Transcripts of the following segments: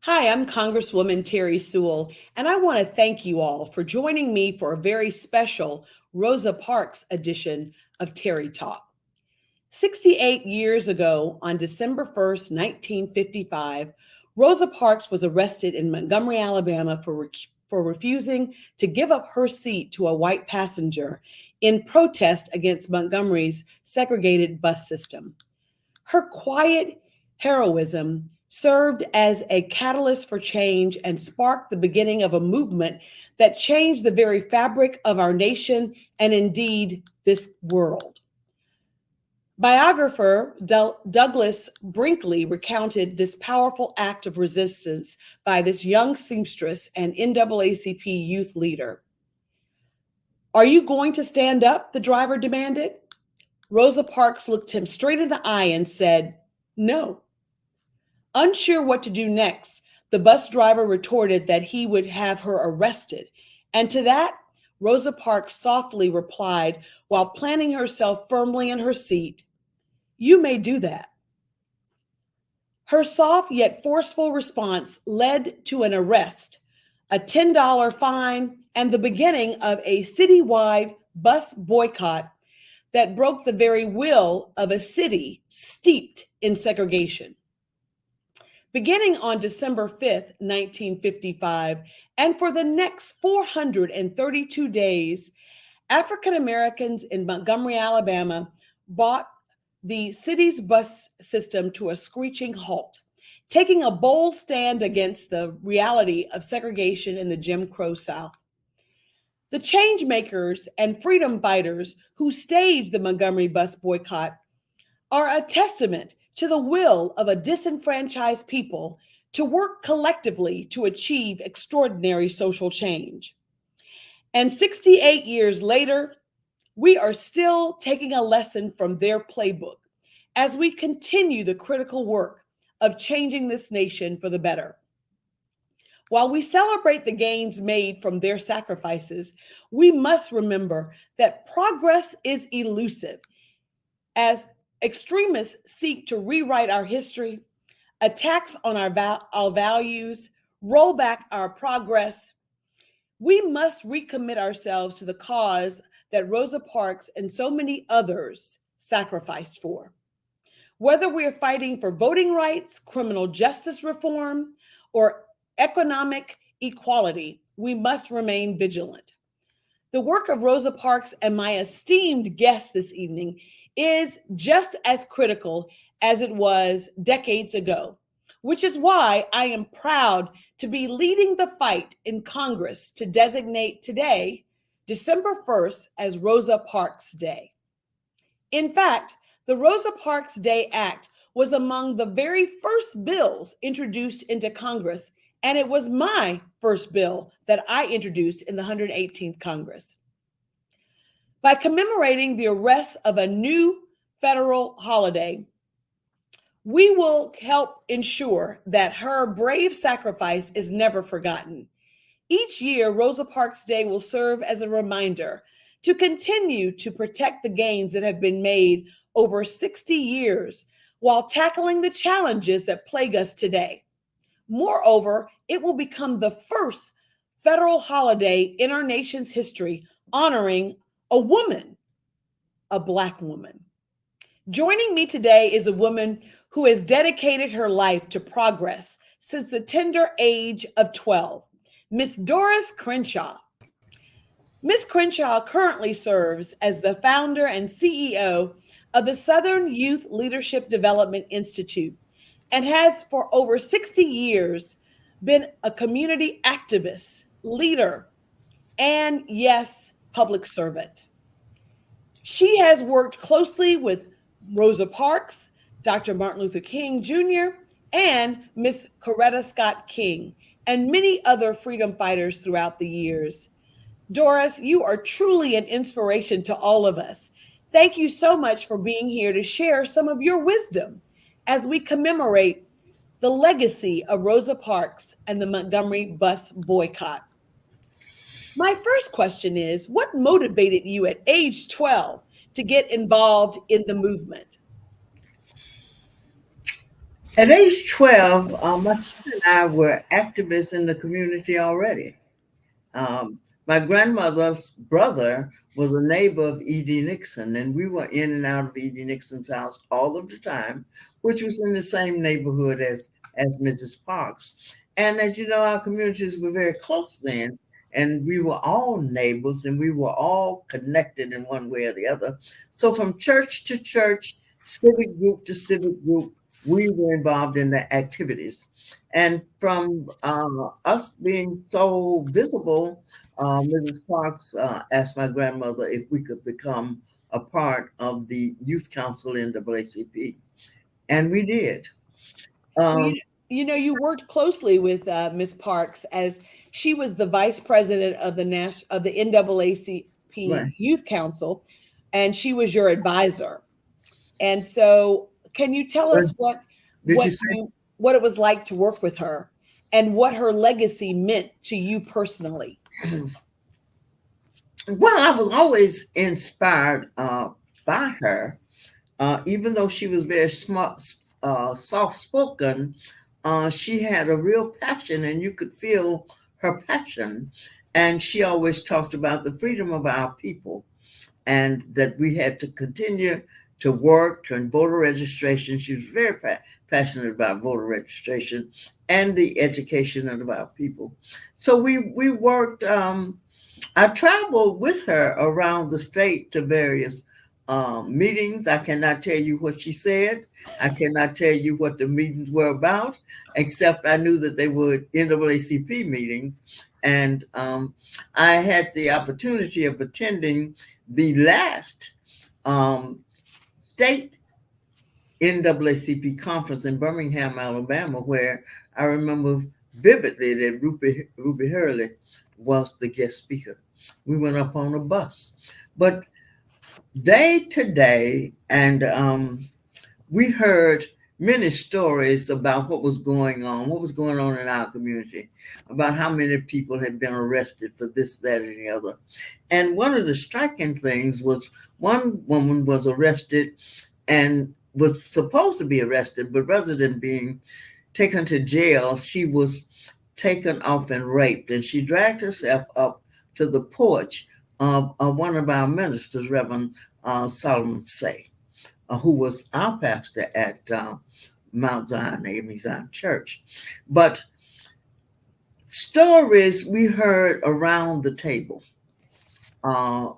Hi, I'm Congresswoman Terri Sewell, and I want to thank you all for joining me for a very special Rosa Parks edition of Terri Talks. 68 years ago, on December 1st, 1955, Rosa Parks was arrested in Montgomery, Alabama for refusing to give up her seat to a white passenger in protest against Montgomery's segregated bus system. Her quiet heroism served as a catalyst for change and sparked the beginning of a movement that changed the very fabric of our nation and indeed this world. Biographer Douglas Brinkley recounted this powerful act of resistance by this young seamstress and NAACP youth leader. "Are you going to stand up?" the driver demanded. Rosa Parks looked him straight in the eye and said, "No." Unsure what to do next, the bus driver retorted that he would have her arrested. And to that, Rosa Parks softly replied while planting herself firmly in her seat, "You may do that." Her soft yet forceful response led to an arrest, a $10 fine, and the beginning of a citywide bus boycott that broke the very will of a city steeped in segregation. Beginning on December 5th, 1955, and for the next 432 days, African Americans in Montgomery, Alabama, brought the city's bus system to a screeching halt, taking a bold stand against the reality of segregation in the Jim Crow South. The change makers and freedom fighters who staged the Montgomery bus boycott are a testament to the will of a disenfranchised people to work collectively to achieve extraordinary social change. And 68 years later, we are still taking a lesson from their playbook as we continue the critical work of changing this nation for the better. While we celebrate the gains made from their sacrifices, we must remember that progress is elusive. As extremists seek to rewrite our history, attacks on our values, roll back our progress, we must recommit ourselves to the cause that Rosa Parks and so many others sacrificed for. Whether we are fighting for voting rights, criminal justice reform, or economic equality, we must remain vigilant. The work of Rosa Parks and my esteemed guest this evening is just as critical as it was decades ago, which is why I am proud to be leading the fight in Congress to designate today, December 1st, as Rosa Parks Day. In fact, the Rosa Parks Day Act was among the very first bills introduced into Congress, and it was my first bill that I introduced in the 118th Congress. By commemorating the arrest of a new federal holiday, we will help ensure that her brave sacrifice is never forgotten. Each year, Rosa Parks Day will serve as a reminder to continue to protect the gains that have been made over 60 years while tackling the challenges that plague us today. Moreover, it will become the first federal holiday in our nation's history honoring a woman, a Black woman. Joining me today is a woman who has dedicated her life to progress since the tender age of 12, Miss Doris Crenshaw. Ms. Crenshaw currently serves as the founder and CEO of the Southern Youth Leadership Development Institute and has for over 60 years been a community activist, leader, and yes, public servant. She has worked closely with Rosa Parks, Dr. Martin Luther King Jr., and Miss Coretta Scott King, and many other freedom fighters throughout the years. Doris, you are truly an inspiration to all of us. Thank you so much for being here to share some of your wisdom as we commemorate the legacy of Rosa Parks and the Montgomery bus boycott. My first question is, what motivated you at age 12 to get involved in the movement? At age 12, my sister and I were activists in the community already. My grandmother's brother was a neighbor of E.D. Nixon, and we were in and out of E.D. Nixon's house all of the time, which was in the same neighborhood as Mrs. Parks. And as you know, our communities were very close then, and we were all neighbors, and we were all connected in one way or the other. So from church to church, civic group to civic group, we were involved in the activities. And from us being so visible, Mrs. Parks asked my grandmother if we could become a part of the youth council in NAACP, and we did. Well, Um, you worked closely with Ms. Parks as she was the vice president of the NAACP right. Youth Council, and she was your advisor. And so, can you tell But us did you what say? what it was like to work with her, and what her legacy meant to you personally? Well, I was always inspired by her, even though she was very smart, soft spoken. She had a real passion, and you could feel her passion. And she always talked about the freedom of our people, and that we had to continue to work and voter registration. She was very passionate about voter registration and the education of our people. So we worked. I traveled with her around the state to various meetings. I cannot tell you what she said. I cannot tell you what the meetings were about, except I knew that they were NAACP meetings. And I had the opportunity of attending the last state NAACP conference in Birmingham, Alabama, where I remember vividly that Ruby Hurley was the guest speaker. We went up on a bus. But day to day, and we heard many stories about what was going on in our community, about how many people had been arrested for this, that, and the other. And one of the striking things was one woman was arrested and was supposed to be arrested, but rather than being taken to jail, she was taken off and raped. And she dragged herself up to the porch of one of our ministers, Reverend Solomon Say, who was our pastor at Mount Zion, AME Zion Church. But stories we heard around the table.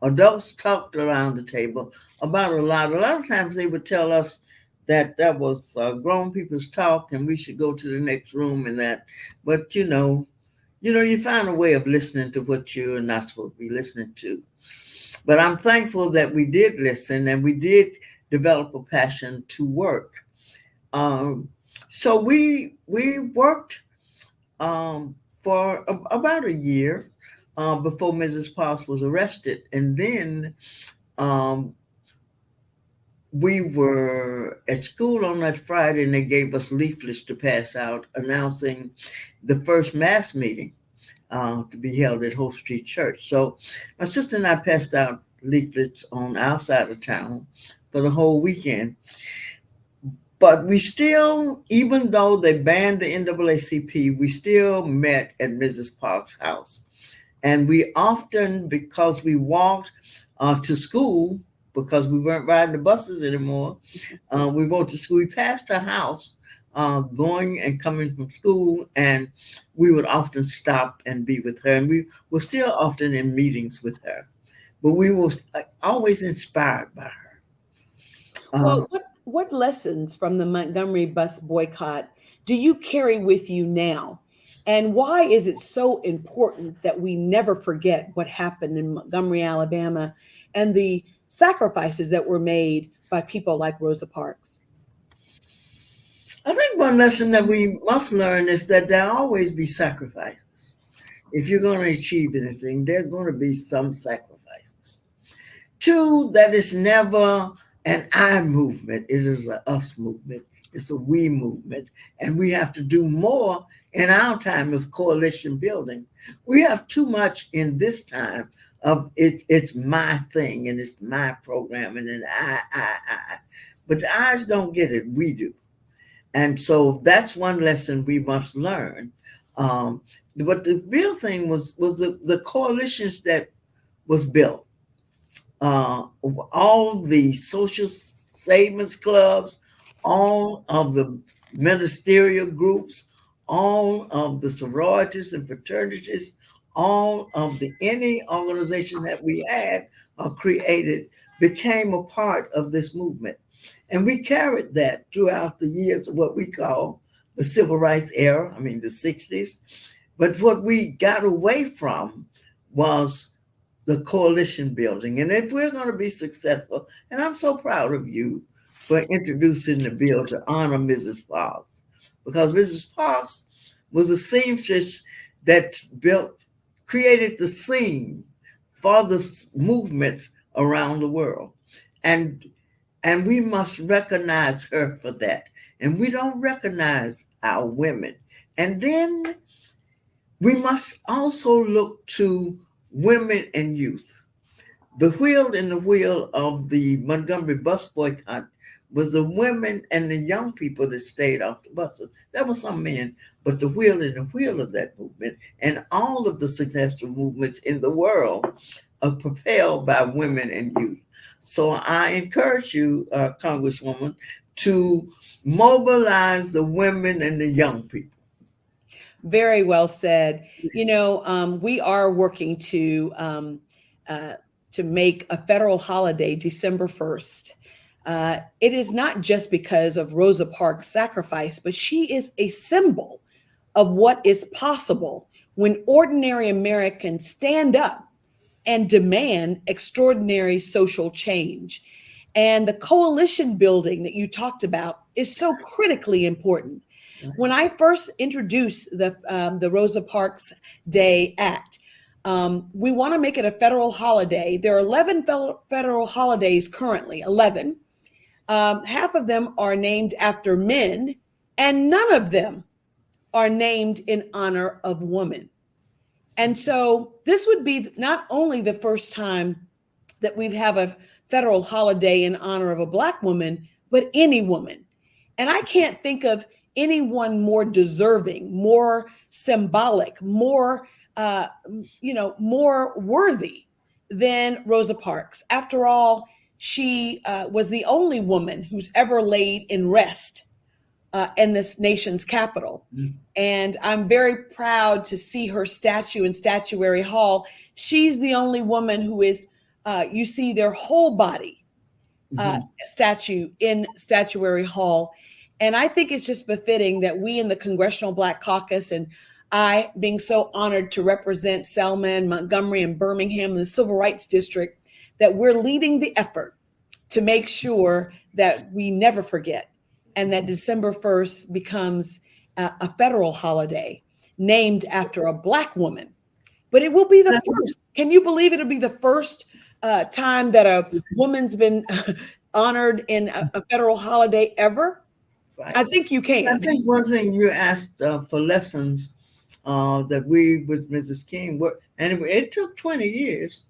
Adults talked around the table about a lot. A lot of times they would tell us that that was grown people's talk and we should go to the next room and that. But you find a way of listening to what you're not supposed to be listening to. But I'm thankful that we did listen and we did develop a passion to work. So we worked for about a year before Mrs. Parks was arrested, and then um, we were at school on that Friday, and they gave us leaflets to pass out announcing the first mass meeting to be held at Hope Street Church. So my sister and I passed out leaflets on our side of town for the whole weekend. But we still, even though they banned the NAACP, we still met at Mrs. Parks' house. And we often, because we walked to school, because we weren't riding the buses anymore, we walked to school. We passed her house going and coming from school, and we would often stop and be with her. And we were still often in meetings with her, but we were always inspired by her. Well, what lessons from the Montgomery bus boycott do you carry with you now? And why is it so important that we never forget what happened in Montgomery, Alabama, and the sacrifices that were made by people like Rosa Parks? I think one lesson that we must learn is that there'll always be sacrifices. If you're going to achieve anything, there are going to be some sacrifices. Two, that it's never an I movement, it is a us movement. It's a we movement. And we have to do more in our time of coalition building. We have too much in this time of it's my thing and it's my program and then I. But the eyes don't get it, we do. And so that's one lesson we must learn. But the real thing was the coalitions that was built. All the social savings clubs, all of the ministerial groups, all of the sororities and fraternities, all of the any organization that we had or created became a part of this movement. And we carried that throughout the years of what we call the civil rights era, I mean, the 60s. But what we got away from was the coalition building. And if we're going to be successful, and I'm so proud of you for introducing the bill to honor Mrs. Parks, because Mrs. Parks was a seamstress that created the scene for the movement around the world. And we must recognize her for that. And we don't recognize our women. And then we must also look to women and youth. The wheel in the wheel of the Montgomery bus boycott was the women and the young people that stayed off the buses. There were some men, but the wheel in the wheel of that movement and all of the successful movements in the world are propelled by women and youth. So I encourage you, Congresswoman, to mobilize the women and the young people. Very well said. We are working to make a federal holiday December 1st. It is not just because of Rosa Parks' sacrifice, but she is a symbol of what is possible when ordinary Americans stand up and demand extraordinary social change. And the coalition building that you talked about is so critically important. When I first introduced the Rosa Parks Day Act, we want to make it a federal holiday. There are 11 federal holidays currently, 11. Half of them are named after men, and none of them are named in honor of women. And so this would be not only the first time that we'd have a federal holiday in honor of a Black woman, but any woman. And I can't think of anyone more deserving, more symbolic, more more worthy than Rosa Parks. After all, she was the only woman who's ever laid in rest in this nation's capital. And I'm very proud to see her statue in Statuary Hall. She's the only woman who is, you see their whole body statue in Statuary Hall. And I think it's just befitting that we in the Congressional Black Caucus, and I being so honored to represent Selma and Montgomery and Birmingham and the Civil Rights District, that we're leading the effort to make sure that we never forget and that December 1st becomes a federal holiday named after a Black woman. But it will be the first. Can you believe it'll be the first time that a woman's been honored in a federal holiday ever? Right. I think you can. I think one thing you asked for lessons that we with Mrs. King were, and it took 20 years,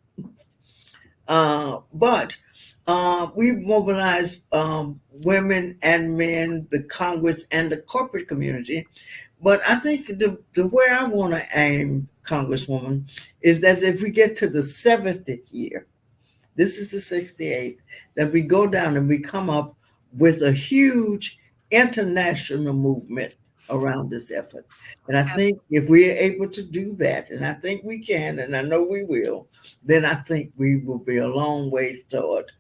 but we mobilized women and men, the Congress and the corporate community. But I think the where I want to aim, Congresswoman, is that if we get to the 70th year, this is the 68th, that we go down and we come up with a huge international movement around this effort. And I think if we are able to do that, and I think we can, and I know we will, then I think we will be a long way toward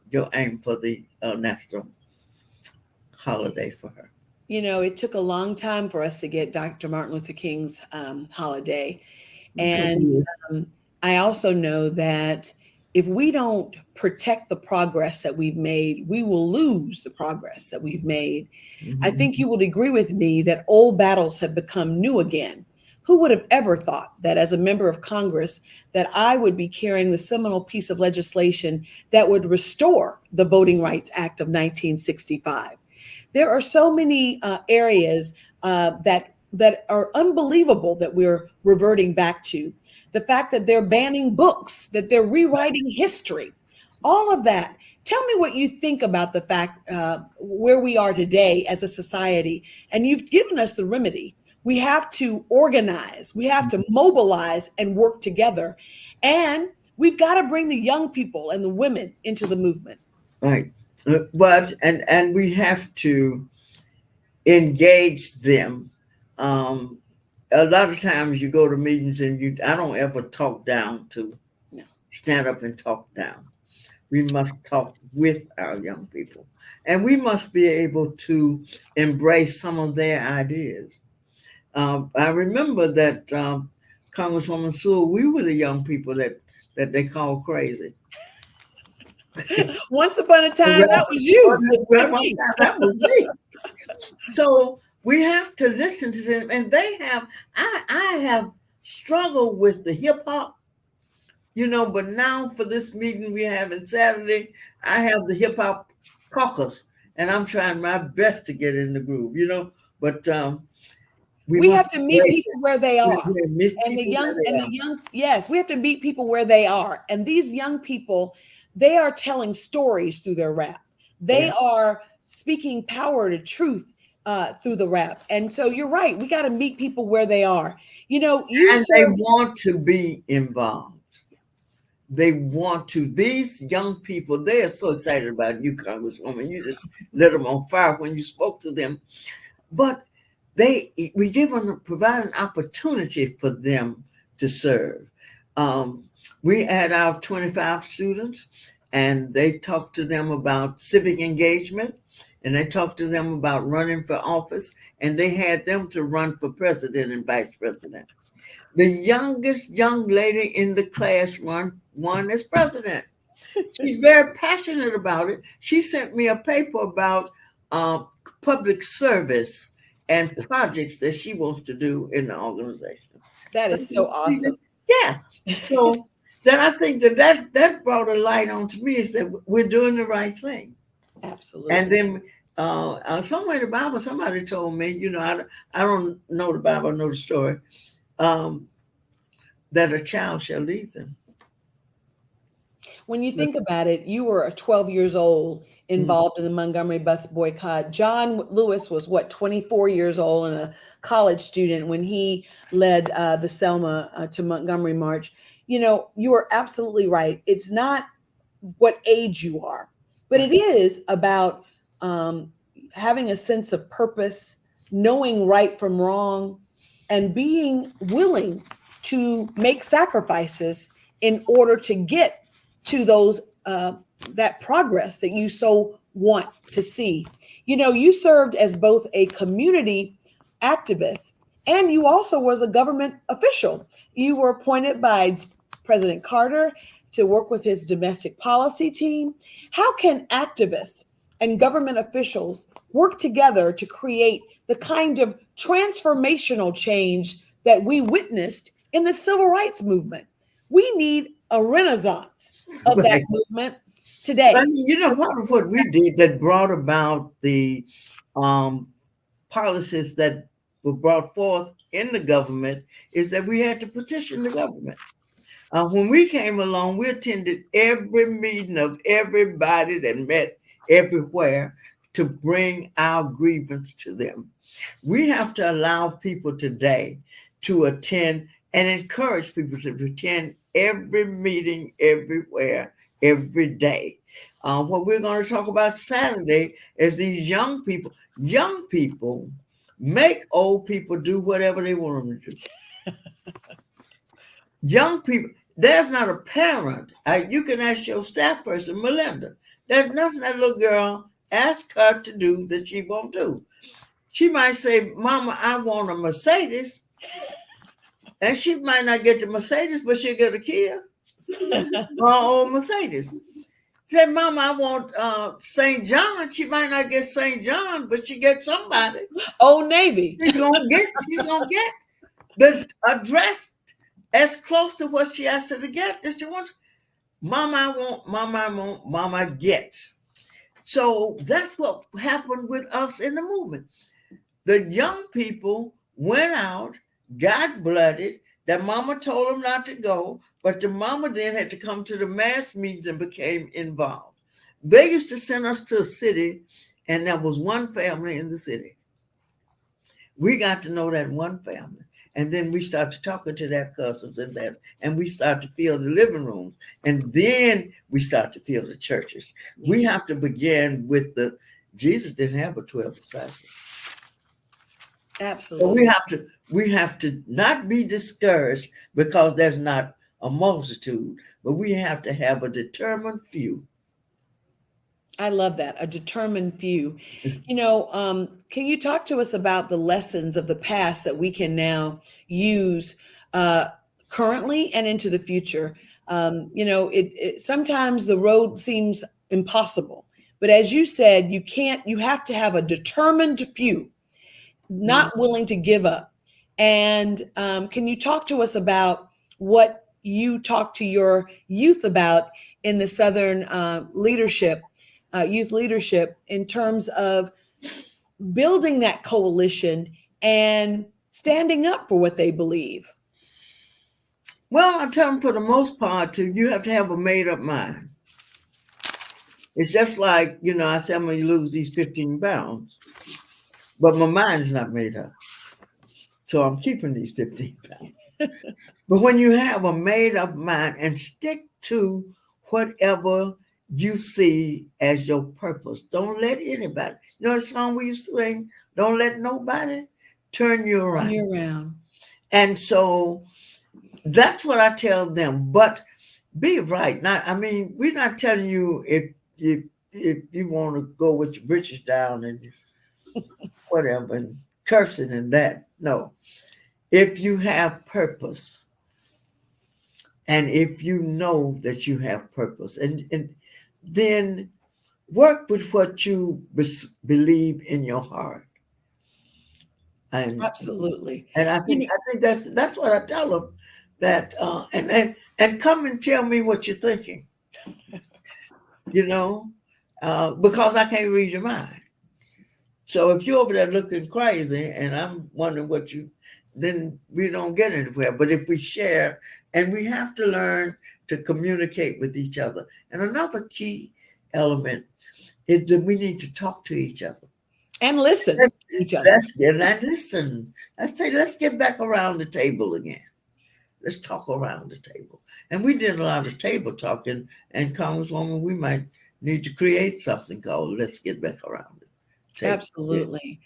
your aim for the national holiday for her. You know, it took a long time for us to get Dr. Martin Luther King's holiday. And um, I also know that if we don't protect the progress that we've made, we will lose the progress that we've made. I Mhm. think you would agree with me that old battles have become new again. Who would have ever thought that as a member of Congress that I would be carrying the seminal piece of legislation that would restore the Voting Rights Act of 1965? There are so many areas that are unbelievable that we're reverting back to. The fact that they're banning books, that they're rewriting history, all of that. Tell me what you think about the fact where we are today as a society. And you've given us the remedy. We have to organize, we have to mobilize and work together. And we've got to bring the young people and the women into the movement. Right. But and we have to engage them. Um, a lot of times you go to meetings and I don't ever talk down to No. stand up and talk down. We must talk with our young people, and we must be able to embrace some of their ideas. I remember that Congresswoman Sewell, we were the young people that they called crazy. Once upon a time, that was Well, you. one time that was me. So we have to listen to them, and they have. I have struggled with the hip hop, but now for this meeting we have on Saturday, I have the hip hop caucus, and I'm trying my best to get in the groove. But we We have must to meet embrace people it. where they are. We miss And the people where young they and the are. young, yes, we have to meet people where they are. And these young people, they are telling stories through their rap. They Yeah, are speaking power to truth through the rap. And so you're right. We got to meet people where they are. You know, you and they serve. want to be involved. They want to. These young people, they are so excited about you, Congresswoman. You just lit them on fire when you spoke to them. But we provide an opportunity for them to serve. Um, we had our 25 students, and they talked to them about civic engagement, and they talked to them about running for office, and they had them to run for president and vice president. The youngest young lady in the class won as president. She's very passionate about it. She sent me a paper about uh, public service and projects that she wants to do in the organization. That is so awesome. Yeah. So then I think that brought a light on to me is that we're doing the right thing. And Absolutely. then somewhere in the Bible, somebody told me, I don't know the Bible, I know the story, um, that a child shall lead them. When you So, think about it, you were 12 years old mm, involved in the Montgomery bus boycott. John Lewis was what, 24 years old and a college student when he led the Selma to Montgomery March. You know, you are absolutely right. It's not what age you are, but it right. is about um, having a sense of purpose, knowing right from wrong, and being willing to make sacrifices in order to get to those that progress that you so want to see. You know, you served as both a community activist and you also was a government official. You were appointed by President Carter to work with his domestic policy team. How can activists and government officials work together to create the kind of transformational change that we witnessed in the civil rights movement? We need a renaissance of that Right. movement I today. mean, part of what we did that brought about the um, policies that were brought forth in the government is that we had to petition the government. When we came along, we attended every meeting of everybody that met everywhere to bring our grievance to them. We have to allow people today to attend and encourage people to attend every meeting everywhere, every day, What we're going to talk about Saturday is these young people. Young people make old people do whatever they want them to do. Young people, there's not a parent. You can ask your staff person, Melinda. There's nothing that little girl ask her to do that she won't do. She might say, Mama, I want a Mercedes. And she might not get the Mercedes, but she'll get a Kia or old Mercedes. Said, Mama, I want St. John. She might not get St. John, but she gets somebody. Old Navy. She's gonna get the address as close to what she asked her to get that she wants. Mama, I want, Mama gets. So that's what happened with us in the movement. The young people went out, got blooded. Their mama told them not to go, but the mama then had to come to the mass meetings and became involved. They used to send us to a city, and there was one family in the city. We got to know that one family. And then we started talking to their cousins and we started to fill the living rooms. And then we started to fill the churches. We have to begin with Jesus didn't have but 12 disciples. Absolutely. So we have to not be discouraged because there's not a multitude, but we have to have a determined few. I love that, a determined few. Can you talk to us about the lessons of the past that we can now use currently and into the future? Sometimes the road seems impossible, but as you said, you have to have a determined few, not willing to give up. And can you talk to us about what you talk to your youth about in the Southern youth leadership in terms of building that coalition and standing up for what they believe? Well, I tell them for the most part, you have to have a made up mind. It's just like, I say I'm going to lose these 15 pounds, but my mind is not made up. So I'm keeping these 15 pounds. But when you have a made up mind and stick to whatever you see as your purpose, don't let anybody, the song we used to sing, don't let nobody turn you around. Turn you around. And so that's what I tell them, but be right. We're not telling you if you want to go with your britches down and whatever and cursing and that. No. If you have purpose and if you know that you have purpose and then work with what you believe in your heart. And absolutely. And I think that's what I tell them, that and come and tell me what you're thinking. Because I can't read your mind. So if you're over there looking crazy and I'm wondering then we don't get anywhere. But if we share, and we have to learn to communicate with each other. And another key element is that we need to talk to each other. And listen to each other. Listen. I say, let's get back around the table again. Let's talk around the table. And we did a lot of table talking, and Congresswoman, we might need to create something called Let's Get Back Around the Table. Absolutely.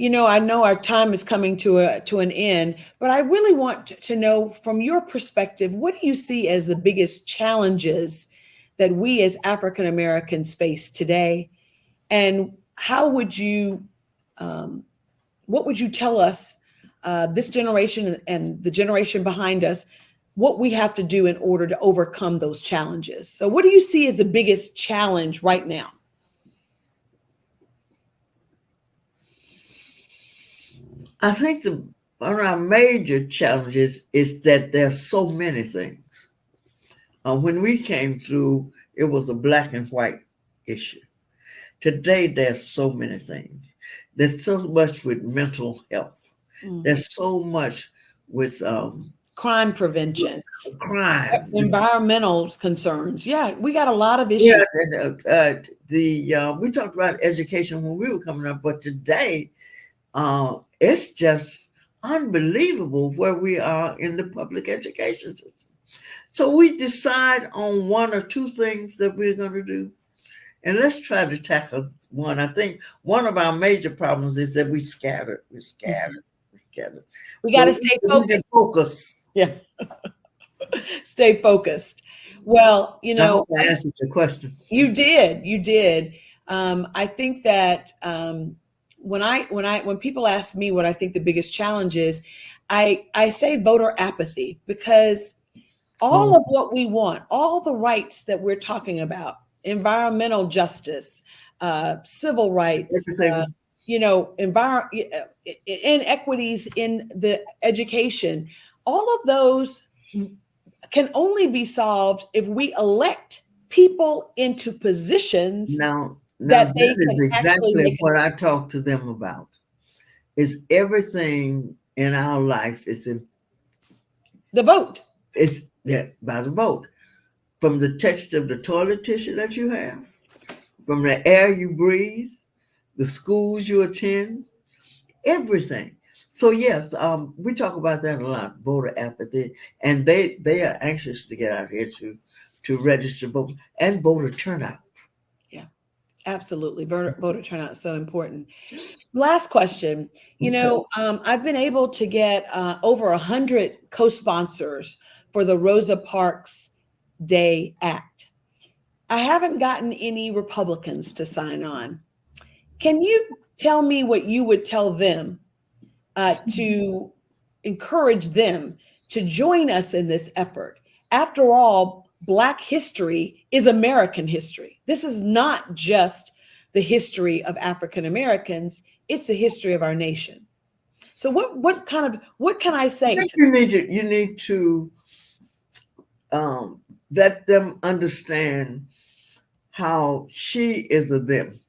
I know our time is coming to an end, but I really want to know from your perspective, what do you see as the biggest challenges that we as African Americans face today? And how would you, what would you tell us, this generation and the generation behind us, what we have to do in order to overcome those challenges? So what do you see as the biggest challenge right now? I think one of our major challenges is that there's so many things. When we came through, it was a black and white issue. Today, there's so many things. There's so much with mental health. Mm-hmm. There's so much with crime prevention, crime, environmental concerns. Yeah, we got a lot of issues. Yeah, we talked about education when we were coming up, but today, it's just unbelievable where we are in the public education system. So we decide on one or two things that we're going to do, And let's try to tackle one. I think one of our major problems is that we scattered. We're scattered. We're scattered. We got So to stay we can focused. focus. Yeah. Stay focused. Well, I hope I answered your question. you did. You did. I think that when people ask me what I think the biggest challenge is, I say voter apathy, because all of what we want, all the rights that we're talking about, environmental justice, civil rights, Everything. inequities in the education, all of those can only be solved if we elect people into positions Now that they that is can actually exactly make what I talk to them about. Is everything in our life is in the vote. it's yeah, by the vote. From the texture of the toilet tissue that you have, from the air you breathe, the schools you attend, everything. So yes, we talk about that a lot, voter apathy, and they are anxious to get out here to register votes and voter turnout. Yeah, absolutely. Voter turnout is so important. Last question. Okay. I've been able to get over 100 co-sponsors for the Rosa Parks Day Act. I haven't gotten any Republicans to sign on. Can you tell me what you would tell them to encourage them to join us in this effort? After all, Black history is American history. This is not just the history of African Americans, it's the history of our nation. So what can I I say think to you need to let them understand how she is a them.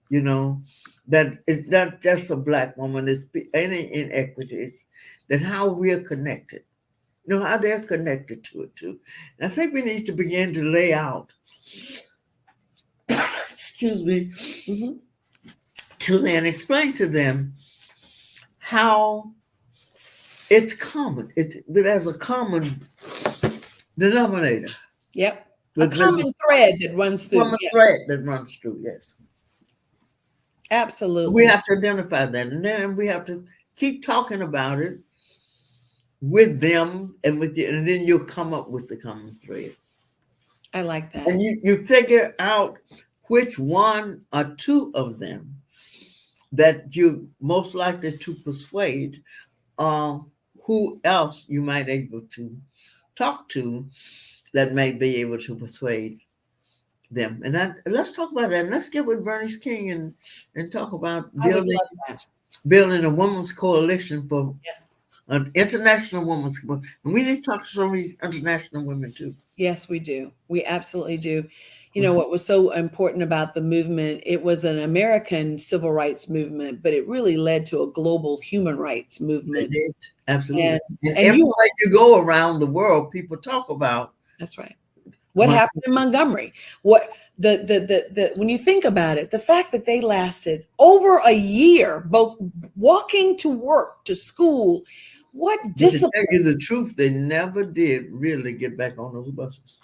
You know that it's not just a black woman. It's any inequities. That how we're connected. You know how they're connected to it too. And I think we need to begin to lay out. Excuse me. Mhm. To then explain to them how it's common. There's a common denominator. Yep. A There's a common thread that runs through. common Yeah, thread that runs through. Yes, we absolutely. have to identify that, and then we have to keep talking about it with them and with you, and then you'll come up with the common thread. I like that. And you figure out which one or two of them that you're most likely to persuade, uh, who else you might able to talk to that may be able to persuade them. And let's talk about that. And let's get with Bernice King and talk about I would love that. building a women's coalition for Yeah. an international women's. And we need to talk to some of these international women too. Yes, we do. We absolutely do. What was so important about the movement, it was an American civil rights movement, but it really led to a global human rights They movement. did. Absolutely. And And and you everywhere you go around the world, people talk about that's right. What Mon- happened in Montgomery? What the when you think about it, the fact that they lasted over a year, both walking to work, to school, what but to tell discipline. you the truth, they never did really get back on those buses.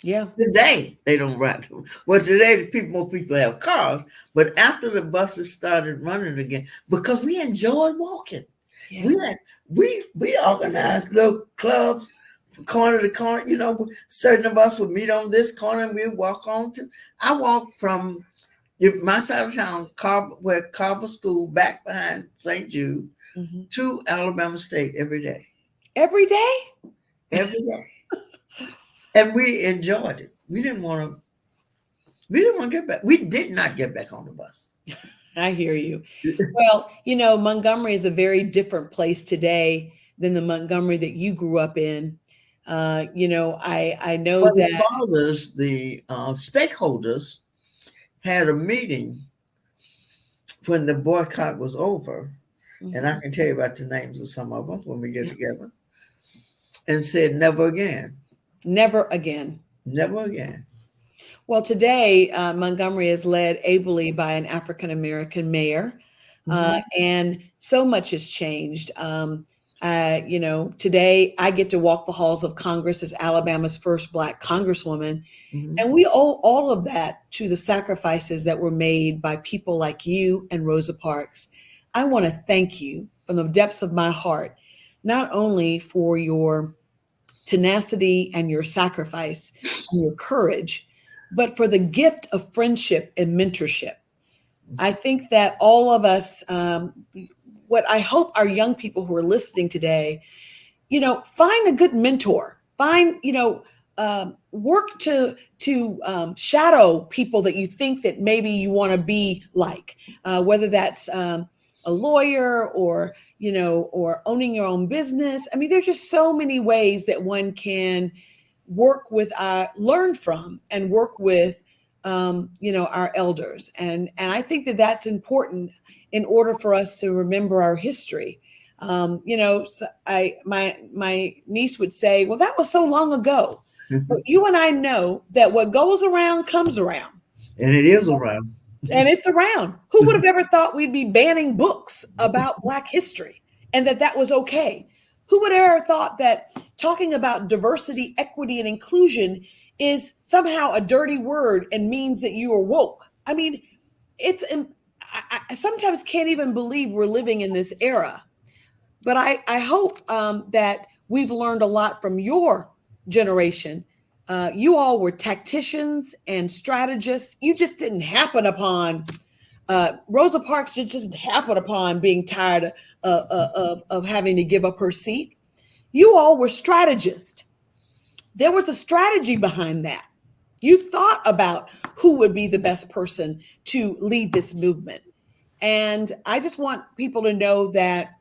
Yeah. Today they don't ride them. Well, today more people have cars, but after the buses started running again, because we enjoyed walking. Yeah. We organized little clubs from corner to corner. Certain of us would meet on this corner and we'd walk on to. I walked from my side of town, where Carver School, back behind St. Jude, Mhm. to Alabama State every day. Every day? Every day. And we enjoyed it. We didn't want to get back. We did not get back on the bus. I hear you. Well, Montgomery is a very different place today than the Montgomery that you grew up in. I know Well, that. the stakeholders had a meeting when the boycott was over, and I Mhm. can tell you about the names of some of them when we get together, and said never again, Never again. never again. Well, today, Montgomery is led ably by an African American mayor, Mhm. and so much has changed. Today I get to walk the halls of Congress as Alabama's first Black Congresswoman. Mhm. And we owe all of that to the sacrifices that were made by people like you and Rosa Parks. I want to thank you from the depths of my heart, not only for your tenacity and your sacrifice and your courage, but for the gift of friendship and mentorship. I think that all of us, what I hope our young people who are listening today, find a good mentor, work to shadow people that you think that maybe you want to be like, whether that's a lawyer or owning your own business. I mean, there's just so many ways that one can work with, learn from, and work with, our elders. And I think that that's important in order for us to remember our history. So my niece would say, "Well, that was so long ago." But you and I know that what goes around comes around, And it is around. and it's around. Who would have ever thought we'd be banning books about Black history and that was okay? Who would have ever thought that talking about diversity, equity, and inclusion is somehow a dirty word and means that you are woke? I mean, I sometimes can't even believe we're living in this era. But I hope that we've learned a lot from your generation. You all were tacticians and strategists. You just didn't happen upon, Rosa Parks just didn't happen upon being tired of having to give up her seat. You all were strategists. There was a strategy behind that. You thought about who would be the best person to lead this movement. And I just want people to know that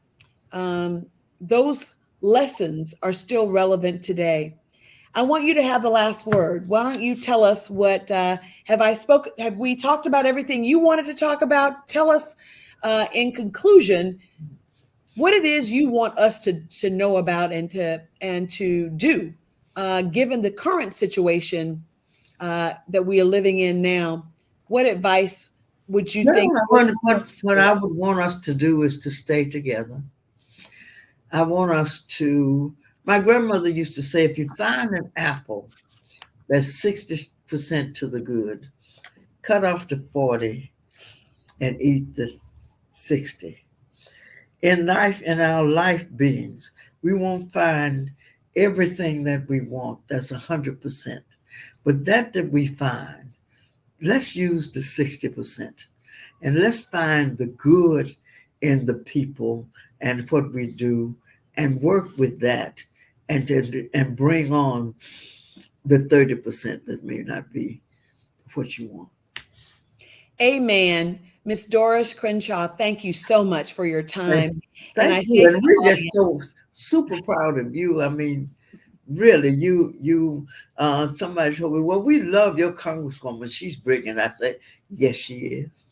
those lessons are still relevant today. I want you to have the last word. Why don't you tell us what have we talked about everything you wanted to talk about? Tell us in conclusion what it is you want us to know about and to do, given the current situation that we are living in now. What advice would you Well, think? what I would want us to do is to stay together. I want us to. My grandmother used to say, if you find an apple that's 60% to the good, cut off the 40 and eat the 60. In life, in our life beings, we won't find everything that we want that's 100%. But that we find, let's use the 60%. And let's find the good in the people and what we do and work with that and bring on the 30% that may not be what you want. Amen. Miss Doris Crenshaw, thank you so much for your Thank, time. And thank I you. say to And the we're just audience, so super proud of you. I mean, really, somebody told me, well, we love your congresswoman. She's brilliant. I said, yes, she is.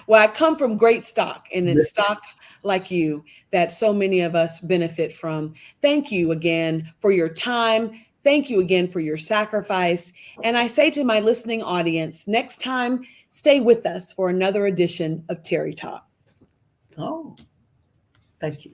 well, I come from great stock, and it's stock like you that so many of us benefit from. Thank you again for your time. Thank you again for your sacrifice. And I say to my listening audience, next time, stay with us for another edition of Terri Talk. Oh, thank you.